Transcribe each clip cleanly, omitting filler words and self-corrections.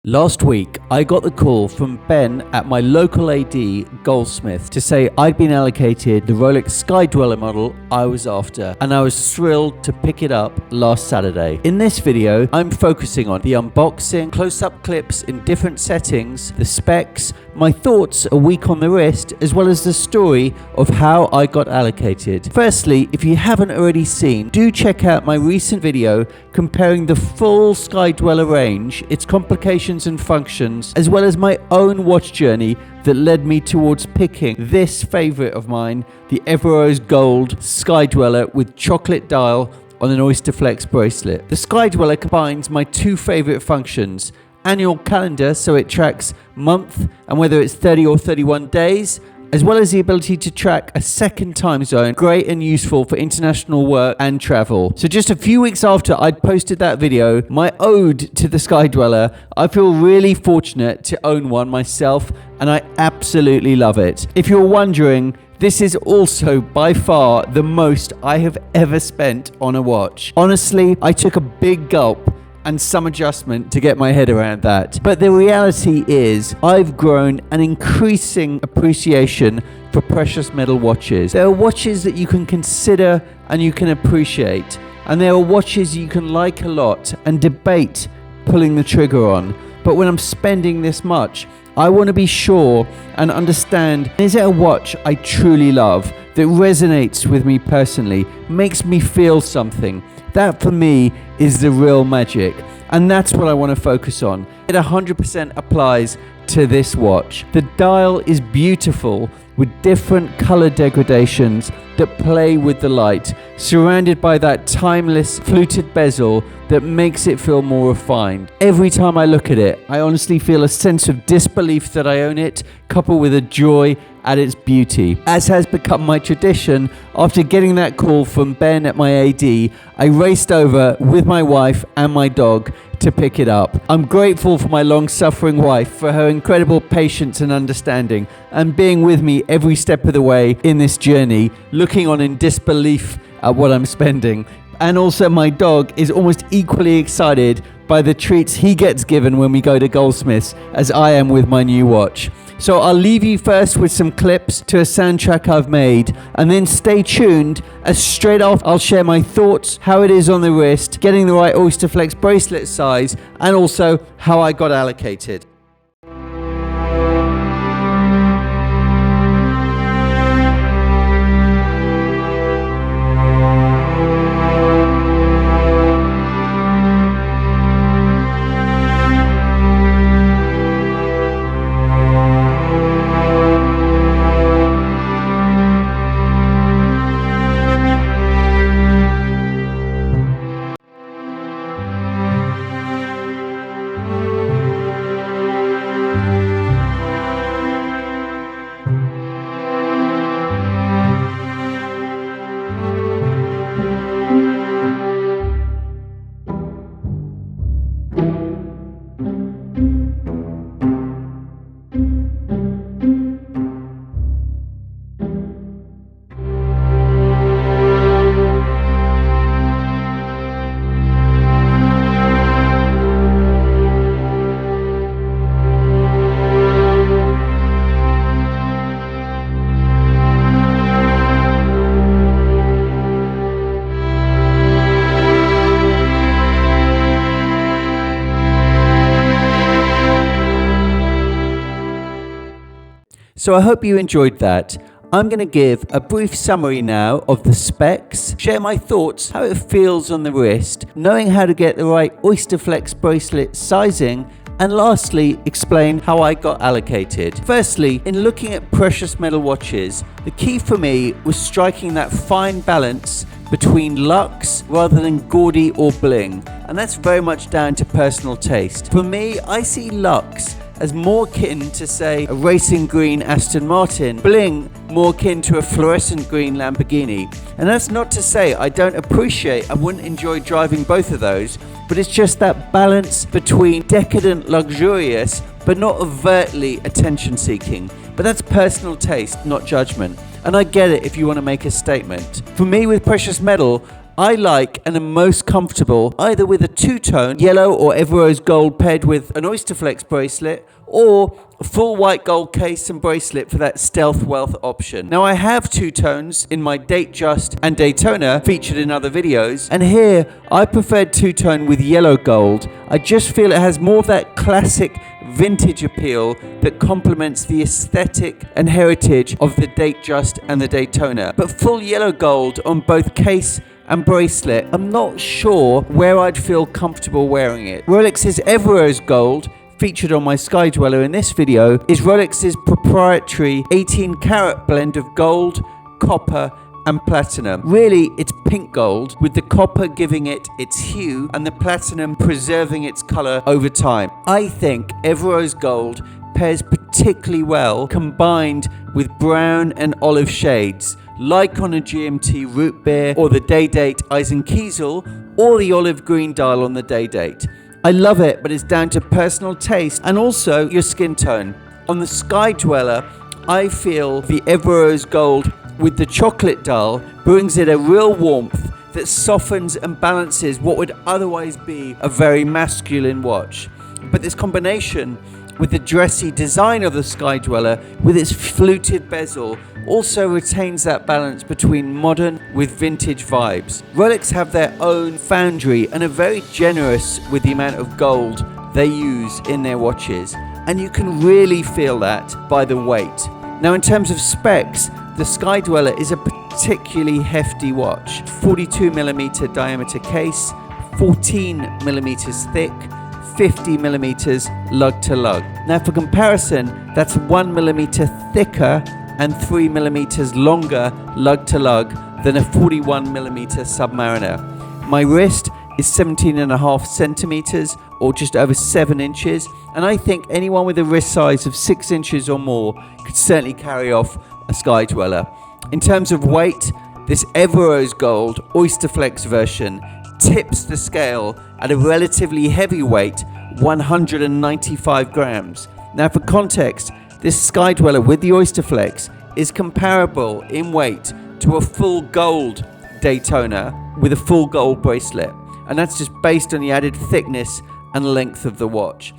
Last week, I got the call from Ben at my local AD Goldsmith to say I'd been allocated the Rolex Sky-Dweller model I was after, and I was thrilled to pick it up last Saturday. In this video, I'm focusing on the unboxing, close-up clips in different settings, the specs, my thoughts a week on the wrist, as well as the story of how I got allocated. Firstly, if you haven't already seen, do check out my recent video comparing the full Sky-Dweller range, its complications and functions, as well as my own watch journey that led me towards picking this favorite of mine, the Everose Gold Sky-Dweller with chocolate dial on an Oysterflex bracelet. The Sky-Dweller combines my two favorite functions: annual calendar, so it tracks month and whether it's 30 or 31 days, as well as the ability to track a second time zone, great and useful for international work and travel. So just a few weeks after I'd posted that video, my ode to the Sky-Dweller, I feel really fortunate to own one myself, and I absolutely love it. If you're wondering, this is also by far the most I have ever spent on a watch. Honestly, I took a big gulp and some adjustment to get my head around that. But the reality is, I've grown an increasing appreciation for precious metal watches. There are watches that you can consider and you can appreciate, and there are watches you can like a lot and debate pulling the trigger on. But when I'm spending this much, I want to be sure and understand, is it a watch I truly love, that resonates with me personally, makes me feel something? That for me is the real magic, and that's what I want to focus on. It 100% applies to this watch. The dial is beautiful with different color degradations that play with the light, surrounded by that timeless fluted bezel that makes it feel more refined. Every time I look at it, I honestly feel a sense of disbelief that I own it, coupled with a joy at its beauty. As has become my tradition, after getting that call from Ben at my AD, I raced over with my wife and my dog to pick it up. I'm grateful for my long-suffering wife for her incredible patience and understanding, and being with me every step of the way in this journey, looking on in disbelief at what I'm spending. And also my dog is almost equally excited by the treats he gets given when we go to Goldsmiths as I am with my new watch. So I'll leave you first with some clips to a soundtrack I've made, and then stay tuned as straight off I'll share my thoughts, how it is on the wrist, getting the right Oysterflex bracelet size, and also how I got allocated. So I hope you enjoyed that. I'm going to give a brief summary now of the specs, share my thoughts, how it feels on the wrist, knowing how to get the right Oysterflex bracelet sizing, and lastly, explain how I got allocated. Firstly, in looking at precious metal watches, the key for me was striking that fine balance between luxe rather than gaudy or bling, and that's very much down to personal taste. For me, I see luxe as more akin to, say, a racing green Aston Martin, bling more akin to a fluorescent green Lamborghini. And that's not to say I don't appreciate and wouldn't enjoy driving both of those, but it's just that balance between decadent, luxurious, but not overtly attention-seeking. But that's personal taste, not judgment. And I get it if you want to make a statement. For me, with precious metal, I like and am most comfortable either with a two-tone, yellow or Everose gold paired with an Oysterflex bracelet, or a full white gold case and bracelet for that stealth wealth option. Now I have two tones in my Datejust and Daytona featured in other videos, and here I preferred two-tone with yellow gold. I just feel it has more of that classic vintage appeal that complements the aesthetic and heritage of the Datejust and the Daytona. But full yellow gold on both case and bracelet, I'm not sure where I'd feel comfortable wearing it. Rolex's Everose gold, featured on my Sky-Dweller in this video, is Rolex's proprietary 18 karat blend of gold, copper and platinum. Really, it's pink gold, with the copper giving it its hue and the platinum preserving its color over time. I think Everose gold pairs particularly well combined with brown and olive shades, like on a GMT root beer or the Day-Date Eisenkiesel or the olive green dial on the Day-Date. I love it, but it's down to personal taste and also your skin tone. On the Sky-Dweller, I feel the Everose gold with the chocolate dial brings it a real warmth that softens and balances what would otherwise be a very masculine watch. But this combination with the dressy design of the Sky-Dweller with its fluted bezel also retains that balance between modern with vintage vibes. Rolex have their own foundry and are very generous with the amount of gold they use in their watches, and you can really feel that by the weight. Now in terms of specs, the Sky-Dweller is a particularly hefty watch. 42mm diameter case, 14mm thick, 50mm lug to lug. Now for comparison, that's 1mm thicker and 3mm longer lug to lug than a 41mm Submariner. My wrist is 17.5 centimeters or just over 7 inches, and I think anyone with a wrist size of 6 inches or more could certainly carry off a Sky-Dweller. In terms of weight, this Everose gold Oysterflex version tips the scale at a relatively heavy weight, 195 grams. Now for context, this Sky-Dweller with the Oysterflex is comparable in weight to a full gold Daytona with a full gold bracelet, and that's just based on the added thickness and length of the watch.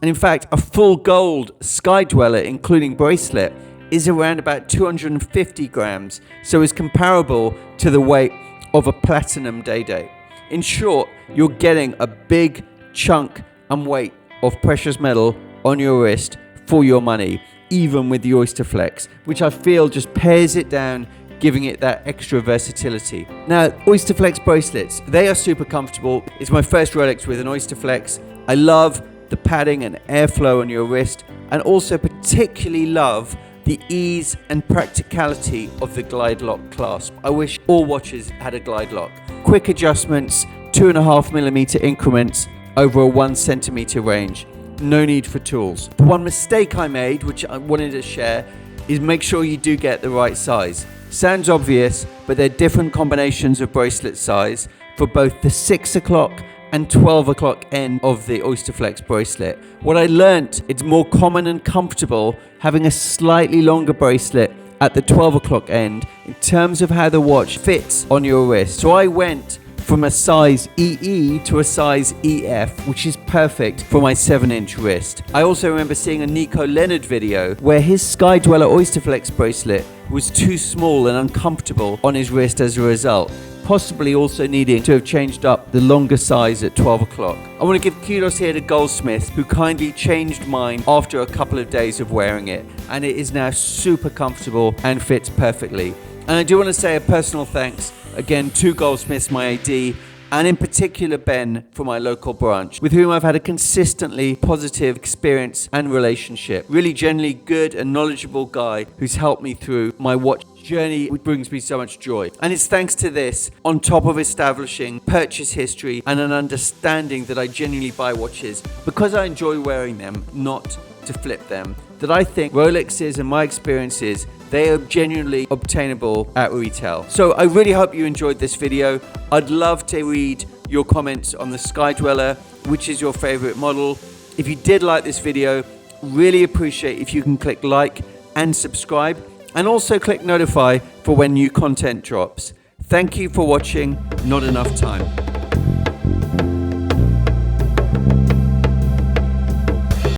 And in fact, a full gold Sky-Dweller including bracelet is around about 250 grams, so is comparable to the weight of a platinum Day-Date. In short, you're getting a big chunk and weight of precious metal on your wrist for your money, even with the Oysterflex, which I feel just pares it down, giving it that extra versatility. Now, Oysterflex bracelets, they are super comfortable. It's my first Rolex with an Oysterflex. I love the padding and airflow on your wrist, and also particularly love the ease and practicality of the glide lock clasp. I wish all watches had a glide lock. Quick adjustments, 2.5mm increments over a 1 centimeter range. No need for tools. The one mistake I made, which I wanted to share, is make sure you do get the right size. Sounds obvious, but there are different combinations of bracelet size for both the 6 o'clock and 12 o'clock end of the Oysterflex bracelet. What I learnt, it's more common and comfortable having a slightly longer bracelet at the 12 o'clock end in terms of how the watch fits on your wrist. So I went from a size EE to a size EF, which is perfect for my 7-inch wrist. I also remember seeing a Nico Leonard video where his Sky-Dweller Oysterflex bracelet was too small and uncomfortable on his wrist as a result, possibly also needing to have changed up the longer size at 12 o'clock. I want to give kudos here to Goldsmith, who kindly changed mine after a couple of days of wearing it, and it is now super comfortable and fits perfectly. And I do want to say a personal thanks again to Goldsmiths, my AD, and in particular Ben from my local branch, with whom I've had a consistently positive experience and relationship. Really genuinely good and knowledgeable guy who's helped me through my watch journey, which brings me so much joy. And it's thanks to this, on top of establishing purchase history and an understanding that I genuinely buy watches because I enjoy wearing them, not to flip them, that I think Rolexes and my experiences, they are genuinely obtainable at retail. So I really hope you enjoyed this video. I'd love to read your comments on the Sky-Dweller, which is your favorite model. If you did like this video, really appreciate if you can click like and subscribe, and also click notify for when new content drops. Thank you for watching Not Enough Time.